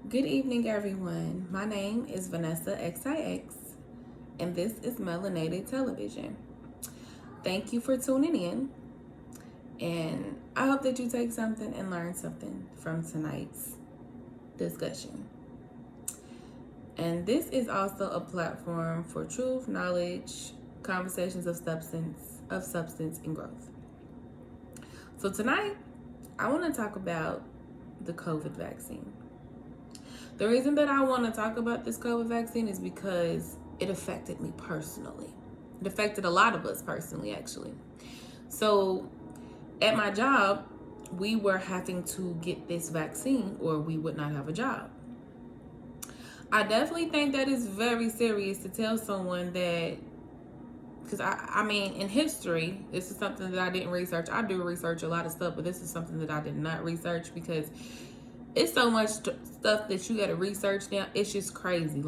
Good evening, everyone. My name is Vanessa XIX, and this is Melanated Television. Thank you for tuning in, and I hope that you take something and learn something from tonight's discussion. And this is also a platform for truth, knowledge, conversations of substance and growth. So tonight, I want to talk about the COVID vaccine. The reason that I want to talk about this COVID vaccine is because it affected me personally. It affected a lot of us personally, actually. So, at my job, we were having to get this vaccine or we would not have a job. I definitely think that is very serious to tell someone that, because I mean, in history, this is something that I didn't research. I do research a lot of stuff, but this is something that I did not research because it's so much stuff that you got to research now. It's just crazy.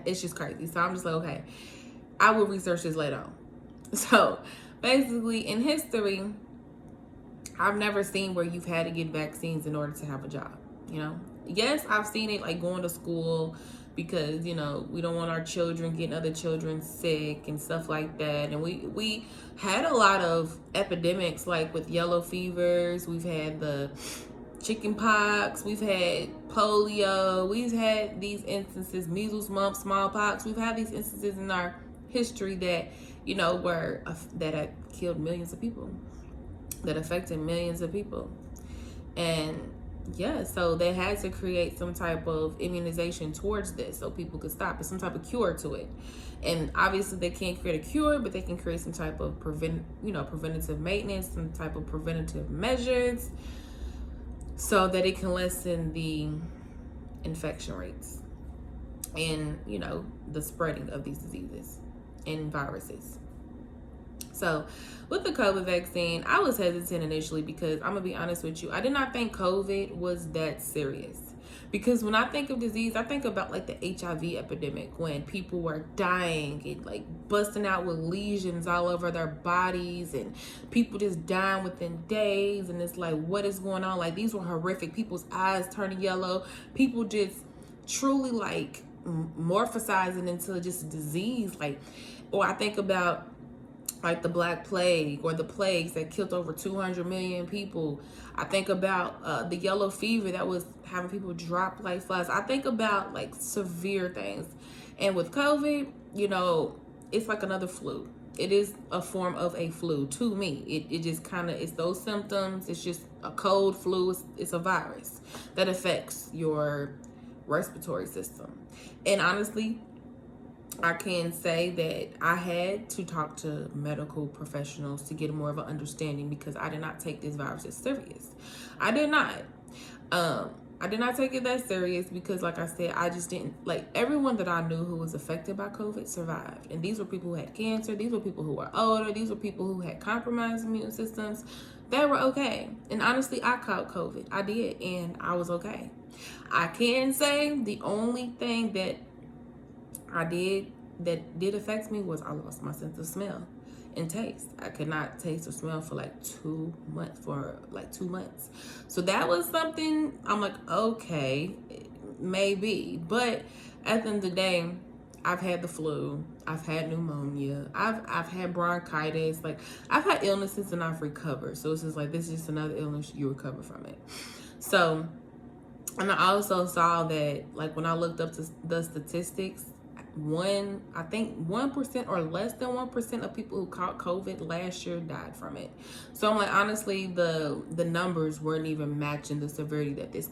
It's just crazy. So I'm just like, okay, I will research this later on. So basically, in history, I've never seen where you've had to get vaccines in order to have a job. Yes, I've seen it like going to school because we don't want our children getting other children sick and stuff like that. And we had a lot of epidemics like with yellow fevers. We've had the chicken pox, we've had polio, we've had these instances, measles, mumps, smallpox. We've had these instances in our history that that had killed millions of people, that affected millions of people. And yeah, so they had to create some type of immunization towards this so people could stop it, some type of cure to it. And obviously they can't create a cure, but they can create some type of preventative maintenance, some type of preventative measures so that it can lessen the infection rates and the spreading of these diseases and viruses. So with the COVID vaccine, I was hesitant initially because I'm gonna be honest with you, I did not think COVID was that serious. Because when I think of disease, I think about like the HIV epidemic when people were dying and like busting out with lesions all over their bodies and people just dying within days. And it's like, what is going on? Like, these were horrific. People's eyes turning yellow. People just truly like morphosizing into just a disease. Or I think about like the Black Plague or the plagues that killed over 200 million people. I think about the yellow fever that was having people drop like flies. I think about like severe things. And with COVID, it's like another flu. It is a form of a flu to me. It just kind of, it's those symptoms. It's just a cold flu. It's a virus that affects your respiratory system. And honestly, I can say that I had to talk to medical professionals to get more of an understanding because I did not take this virus as serious. I did not. I did not take it that serious because, like I said, I just didn't, like, everyone that I knew who was affected by COVID survived. And these were people who had cancer. These were people who were older. These were people who had compromised immune systems. They were okay. And honestly, I caught COVID. I did, and I was okay. I can say the only thing that I did that did affect me was I lost my sense of smell and taste. I could not taste or smell for like 2 months. So that was something I'm like, okay, maybe. But at the end of the day, I've had the flu, I've had pneumonia, I've had bronchitis, like I've had illnesses and I've recovered. So it's just like, this is just another illness, you recover from it. So, and I also saw that like when I looked up the statistics, I think 1% or less than 1% of people who caught COVID last year died from it. So I'm like, honestly, the numbers weren't even matching the severity that this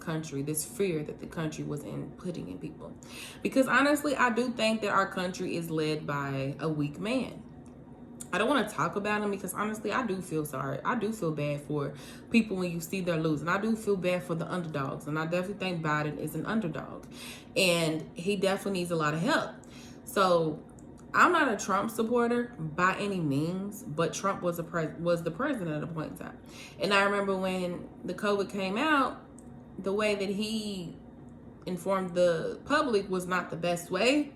fear that the country was putting in people. Because honestly, I do think that our country is led by a weak man. I don't want to talk about him because honestly, I do feel sorry. I do feel bad for people when you see they're losing. I do feel bad for the underdogs. And I definitely think Biden is an underdog. And he definitely needs a lot of help. So I'm not a Trump supporter by any means, but Trump was the president at a point in time. And I remember when the COVID came out, the way that he informed the public was not the best way,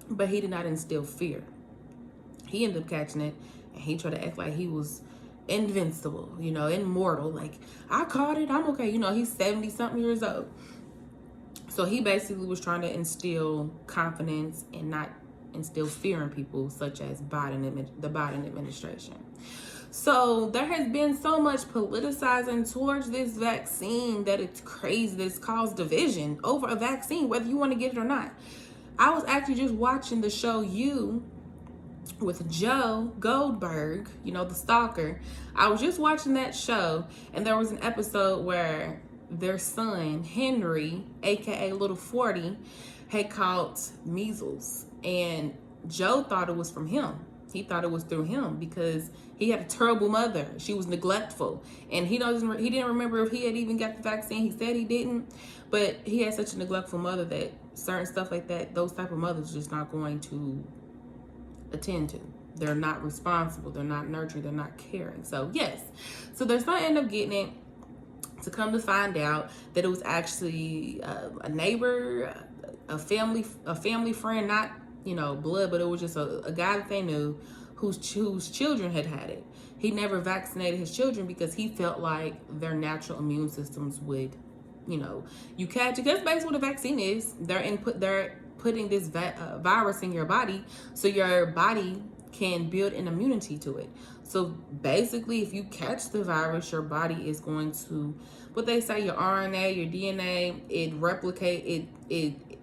but he did not instill fear. He ended up catching it, and he tried to act like he was invincible, you know, immortal. Like, I caught it, I'm okay. You know, he's 70 something years old. So he basically was trying to instill confidence and not instill fear in people, such as the Biden administration. So there has been so much politicizing towards this vaccine that it's crazy. This caused division over a vaccine, whether you want to get it or not. I was actually just watching the show You with Joe Goldberg, you know, the stalker. I was just watching that show, and there was an episode where their son, Henry, aka Little 40, had caught measles, and Joe thought it was from him. He thought it was through him because he had a terrible mother. She was neglectful, and he didn't remember if he had even got the vaccine. He said he didn't, but he had such a neglectful mother that certain stuff like that, those type of mothers, are just not going to attend to. They're not responsible. They're not nurturing. They're not caring. So yes, so their son ended up getting it. To come to find out that it was actually a neighbor, a family friend, not, you know, blood, but it was just a guy that they knew whose children had it. He never vaccinated his children because he felt like their natural immune systems would, you know, you catch it. That's basically what a vaccine is. They're putting this virus in your body so your body can build an immunity to it. So basically, if you catch the virus, your body is going to, what they say, your RNA, your DNA,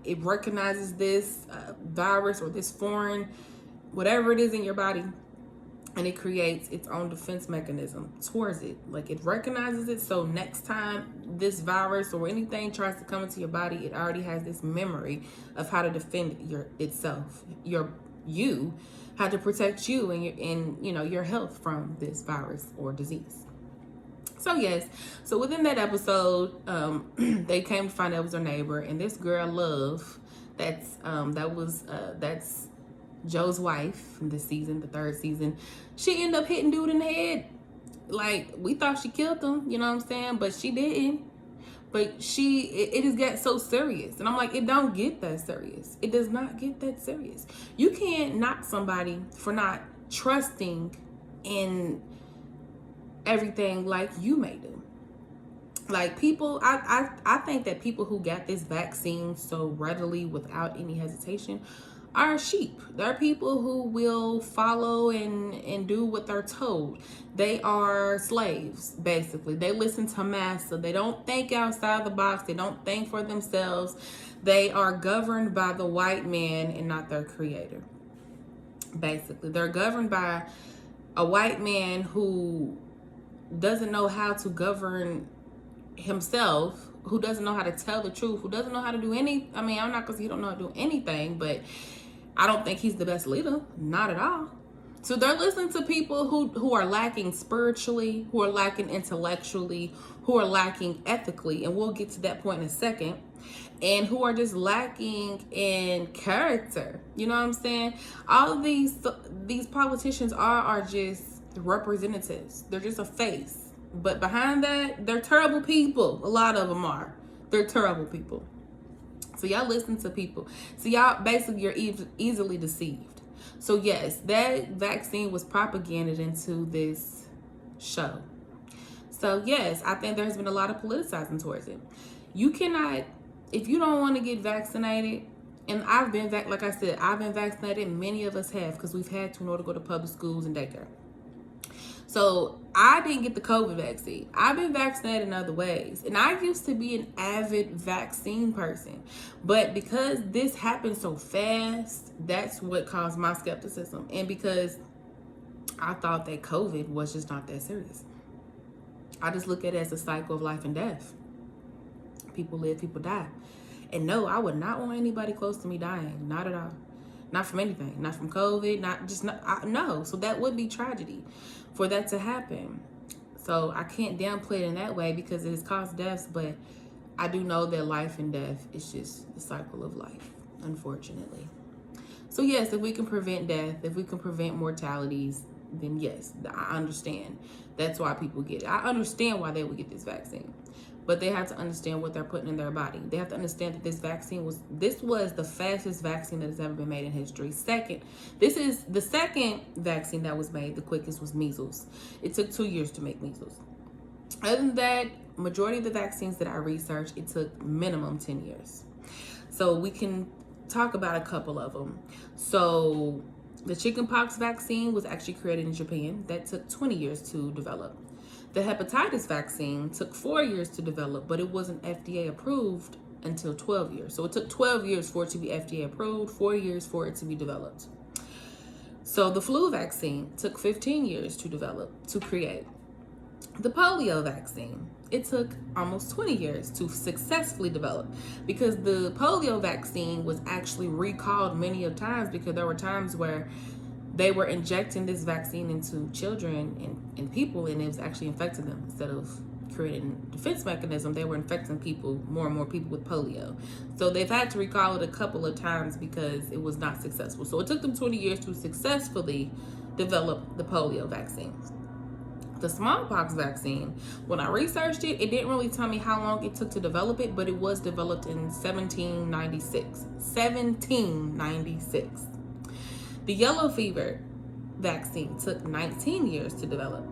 it recognizes this virus or this foreign, whatever it is in your body, and it creates its own defense mechanism towards it. Like, it recognizes it, so next time this virus or anything tries to come into your body, it already has this memory of how to defend itself. How to protect you and you know, your health from this virus or disease. So yes, so within that episode, they came to find out it was her neighbor, and this girl Love, that's Joe's wife in this season, the third season. She ended up hitting dude in the head. Like, we thought she killed him, you know what I'm saying, but she didn't. But it has got so serious. And I'm like, it don't get that serious. It does not get that serious. You can't knock somebody for not trusting in everything like you may do. Like, people, I think that people who got this vaccine so readily without any hesitation are sheep. They're people who will follow and do what they're told. They are slaves, basically. They listen to master. They don't think outside the box. They don't think for themselves. They are governed by the white man and not their creator. Basically, they're governed by a white man who doesn't know how to govern himself, who doesn't know how to tell the truth, who doesn't know how to do any, I mean, I'm not gonna say he don't know how to do anything, but I don't think he's the best leader, not at all. So they're listening to people who are lacking spiritually, who are lacking intellectually, who are lacking ethically, and we'll get to that point in a second, and who are just lacking in character. You know what I'm saying? All of these politicians are just representatives. They're just a face. But behind that, they're terrible people. A lot of them are. They're terrible people. So y'all listen to people. So y'all, basically, you're easily deceived. So yes, that vaccine was propagated into this show. So yes, I think there's been a lot of politicizing towards it. You cannot, if you don't want to get vaccinated, and I've been, like I said, I've been vaccinated. Many of us have, because we've had to in order to go to public schools and daycare. So I didn't get the COVID vaccine. I've been vaccinated in other ways. And I used to be an avid vaccine person. But because this happened so fast, that's what caused my skepticism. And because I thought that COVID was just not that serious. I just look at it as a cycle of life and death. People live, people die. And no, I would not want anybody close to me dying. Not at all. Not from anything. Not from COVID. No. So that would be tragedy for that to happen. So I can't downplay it in that way because it has caused deaths, but I do know that life and death is just the cycle of life, unfortunately. So yes, if we can prevent death, if we can prevent mortalities, then yes, I understand. That's why people get it. I understand why they would get this vaccine. but they have to understand what they're putting in their body. They have to understand that this was the fastest vaccine that has ever been made in history. This is the second vaccine that was made. The quickest was measles. It took 2 years to make measles. Other than that, majority of the vaccines that I researched, it took minimum 10 years. So we can talk about a couple of them. So the chickenpox vaccine was actually created in Japan. That took 20 years to develop. The hepatitis vaccine took 4 years to develop, but it wasn't FDA approved until 12 years. So it took 12 years for it to be FDA approved, 4 years for it to be developed. So the flu vaccine took 15 years to develop, to create. The polio vaccine, it took almost 20 years to successfully develop, because the polio vaccine was actually recalled many of times because there were times where they were injecting this vaccine into children and people, and it was actually infecting them. Instead of creating a defense mechanism, they were infecting people, more and more people with polio. So they've had to recall it a couple of times because it was not successful. So it took them 20 years to successfully develop the polio vaccine. The smallpox vaccine, when I researched it, it didn't really tell me how long it took to develop it, but it was developed in 1796. 1796. The yellow fever vaccine took 19 years to develop.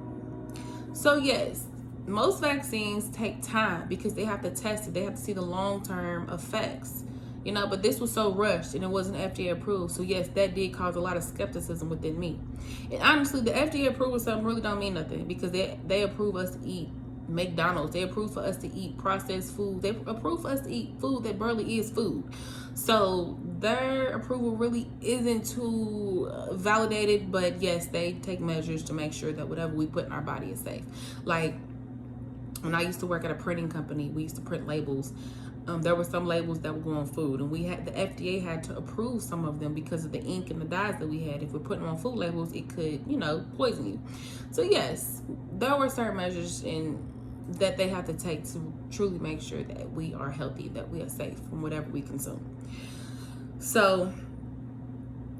So yes, most vaccines take time because they have to test it. They have to see the long-term effects. But this was so rushed and it wasn't FDA approved. So yes, that did cause a lot of skepticism within me. And honestly, the FDA approval something really don't mean nothing, because they approve us to eat McDonald's. They approve for us to eat processed food. They approve for us to eat food that barely is food. So their approval really isn't too validated, but yes, they take measures to make sure that whatever we put in our body is safe. Like when I used to work at a printing company, we used to print labels. There were some labels that would go on food, and the FDA had to approve some of them because of the ink and the dyes that we had. If we're putting them on food labels, it could, poison you. So yes, there were certain measures that they have to take to truly make sure that we are healthy, that we are safe from whatever we consume. So,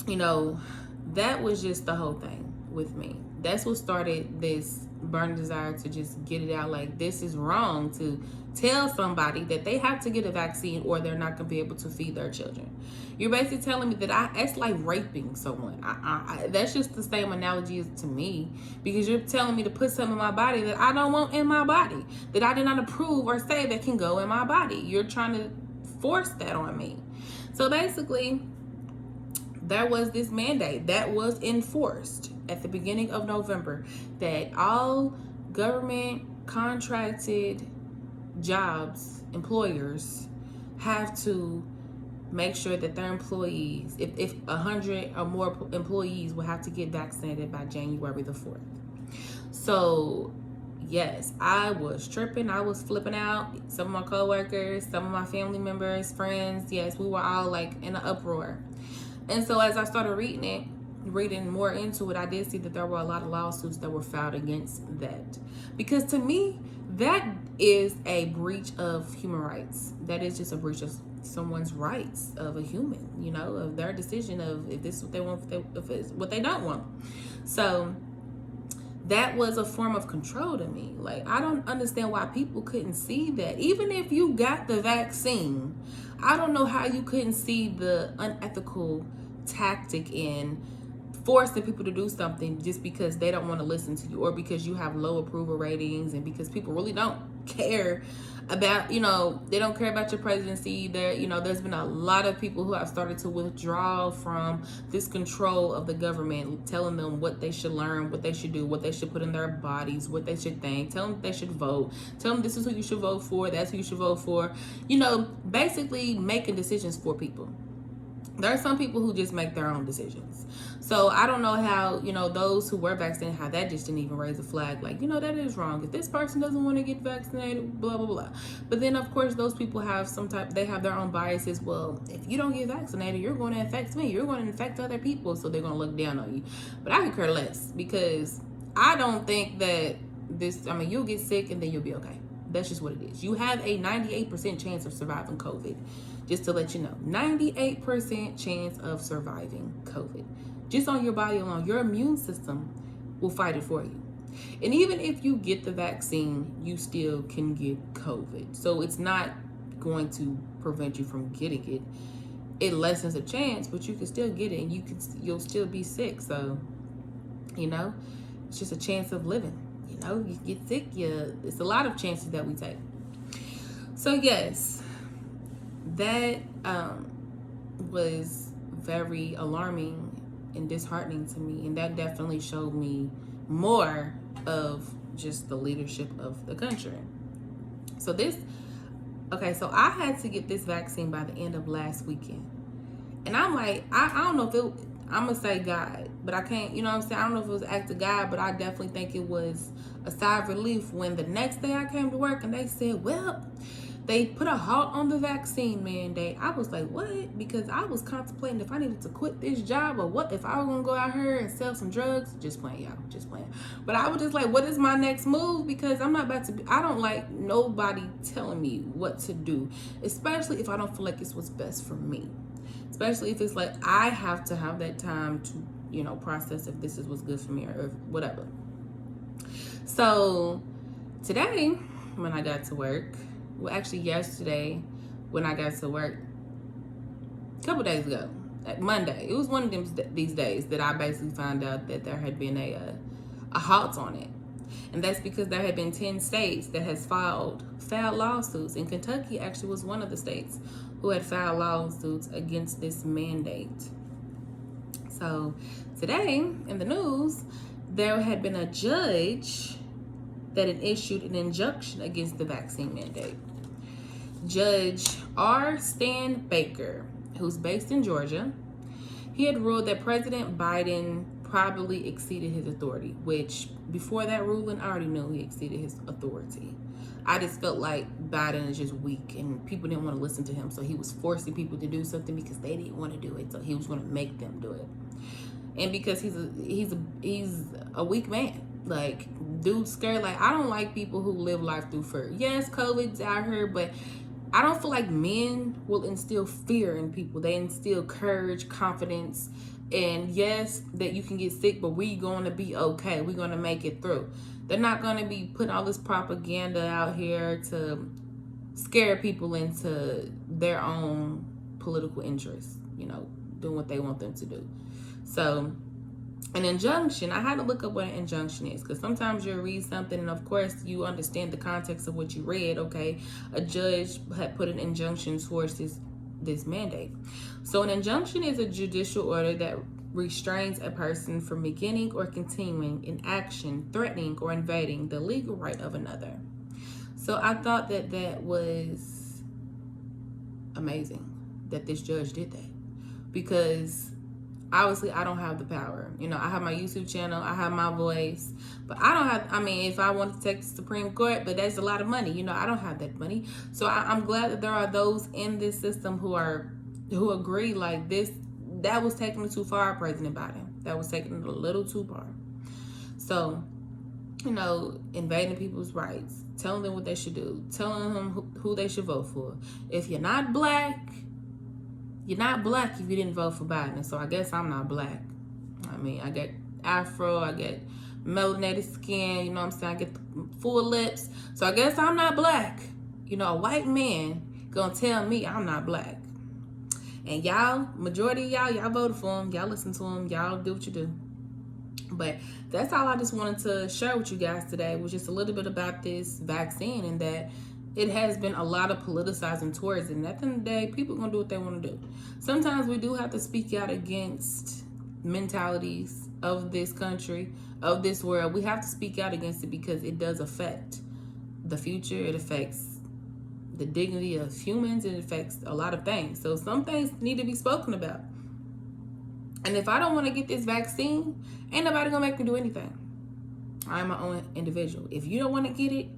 that was just the whole thing with me. That's what started this burning desire to just get it out. Like, this is wrong to tell somebody that they have to get a vaccine or they're not going to be able to feed their children. You're basically telling me that it's like raping someone. That's just the same analogy as to me, because you're telling me to put something in my body that I don't want in my body, that I did not approve or say that can go in my body. You're trying to force that on me. So basically, there was this mandate that was enforced at the beginning of November that all government contracted jobs, employers, have to make sure that their employees, if 100 or more employees, will have to get vaccinated by January the 4th. So yes, I was tripping. I was flipping out. Some of my coworkers, some of my family members, friends, yes, we were all like in an uproar. And so as I started reading more into it, I did see that there were a lot of lawsuits that were filed against that. Because to me, that is a breach of human rights. That is just a breach of someone's rights, of a human, of their decision of if this is what they want, if it's what they don't want. So that was a form of control to me. Like, I don't understand why people couldn't see that. Even if you got the vaccine, I don't know how you couldn't see the unethical tactic in forcing people to do something just because they don't want to listen to you, or because you have low approval ratings, and because people really don't care about, they don't care about your presidency. There's been a lot of people who have started to withdraw from this control of the government, telling them what they should learn, what they should do, what they should put in their bodies, what they should think, tell them they should vote, tell them this is who you should vote for, that's who you should vote for, basically making decisions for people. There are some people who just make their own decisions. So I don't know how, those who were vaccinated, how that just didn't even raise a flag. Like, that is wrong. If this person doesn't want to get vaccinated, blah, blah, blah. But then, of course, those people have they have their own biases. Well, if you don't get vaccinated, you're going to infect me. You're going to infect other people. So they're going to look down on you. But I could care less, because I don't think that you'll get sick and then you'll be okay. That's just what it is. You have a 98% chance of surviving COVID. Just to let you know, 98% chance of surviving COVID. Just on your body alone, your immune system will fight it for you. And even if you get the vaccine, you still can get COVID. So it's not going to prevent you from getting it. It lessens the chance, but you can still get it, and you'll still be sick. So, it's just a chance of living. You get sick, it's a lot of chances that we take. So yes, that was very alarming and disheartening to me, and that definitely showed me more of just the leadership of the country. So so I had to get this vaccine by the end of last weekend. And I'm like, I don't know if I'm going to say God, but I can't, I don't know if it was an act of God, but I definitely think it was a sigh of relief when the next day I came to work and they said, well, they put a halt on the vaccine mandate. I was like, what? Because I was contemplating if I needed to quit this job or what if I was going to go out here and sell some drugs. Just playing, y'all. Just playing. But I was just like, what is my next move? Because I'm not about to I don't like nobody telling me what to do, especially if I don't feel like it's what's best for me. Especially if it's like I have to have that time to, process if this is what's good for me or whatever. So today, when I got to work, well, actually yesterday when I got to work, a couple days ago, like Monday, it was one of these days that I basically found out that there had been a halt on it. And that's because there had been 10 states that has filed lawsuits. And Kentucky actually was one of the states who had filed lawsuits against this mandate. So today in the news, there had been a judge that had issued an injunction against the vaccine mandate. Judge R. Stan Baker, who's based in Georgia, he had ruled that President Biden probably exceeded his authority, which before that ruling, I already knew he exceeded his authority. I just felt like Biden is just weak and people didn't want to listen to him. So he was forcing people to do something because they didn't want to do it. So he was going to make them do it. And because he's a weak man. Like, dude's scared. Like, I don't like people who live life through fear. Yes, COVID's out here, but I don't feel like men will instill fear in people. They instill courage, confidence, and yes, that you can get sick, but we're going to be okay. We're going to make it through. They're not going to be putting all this propaganda out here to scare people into their own political interests, doing what they want them to do. So an injunction, I had to look up what an injunction is, because sometimes you'll read something and of course you understand the context of what you read. Okay, a judge had put an injunction towards this mandate. So an injunction is a judicial order that restrains a person from beginning or continuing an action threatening or invading the legal right of another. So I thought that was amazing that this judge did that, because obviously I don't have the power. I have my YouTube channel, I have my voice, but I don't have, if I want to take the Supreme Court, but that's a lot of money. I don't have that money. So I'm glad that there are those in this system who agree like this. That was taking it too far, President Biden. That was taking it a little too far. So, invading people's rights, telling them what they should do, telling them who they should vote for. If you're not black, you're not black if you didn't vote for Biden. So I guess I'm not black. I get afro, I get melanated skin, I get the full lips. So I guess I'm not black. A white man gonna tell me I'm not black. And y'all, majority of y'all voted for him. Y'all listen to him. Y'all do what you do. But that's all I just wanted to share with you guys today, was just a little bit about this vaccine, and that it has been a lot of politicizing towards it. And at the end of the day, people are going to do what they want to do. Sometimes we do have to speak out against mentalities of this country, of this world. We have to speak out against it because it does affect the future. It affects the dignity of humans. It affects a lot of things. So some things need to be spoken about. And if I don't want to get this vaccine, ain't nobody going to make me do anything. I'm my own individual. If you don't want to get it,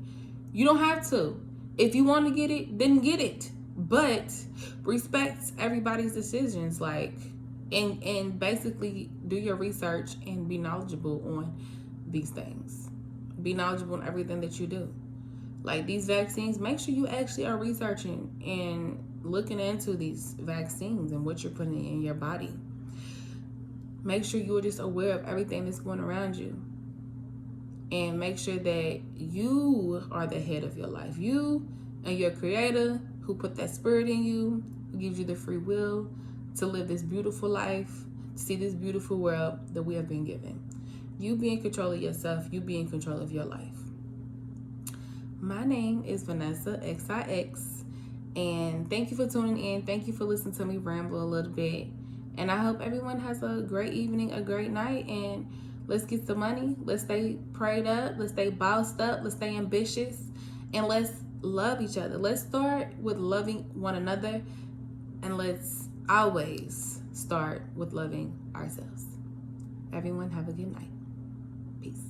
you don't have to. If you want to get it, then get it. But respect everybody's decisions, and basically do your research and be knowledgeable on these things. Be knowledgeable on everything that you do. Like these vaccines, make sure you actually are researching and looking into these vaccines and what you're putting in your body. Make sure you are just aware of everything that's going around you. and make sure that you are the head of your life. You and your creator who put that spirit in you, who gives you the free will to live this beautiful life, to see this beautiful world that we have been given. You be in control of yourself. You be in control of your life. My name is Vanessa XIX, and thank you for tuning in. Thank you for listening to me ramble a little bit. And I hope everyone has a great evening, a great night, and let's get some money. Let's stay prayed up. Let's stay bossed up. Let's stay ambitious, and let's love each other. Let's start with loving one another, and let's always start with loving ourselves. Everyone have a good night. Peace.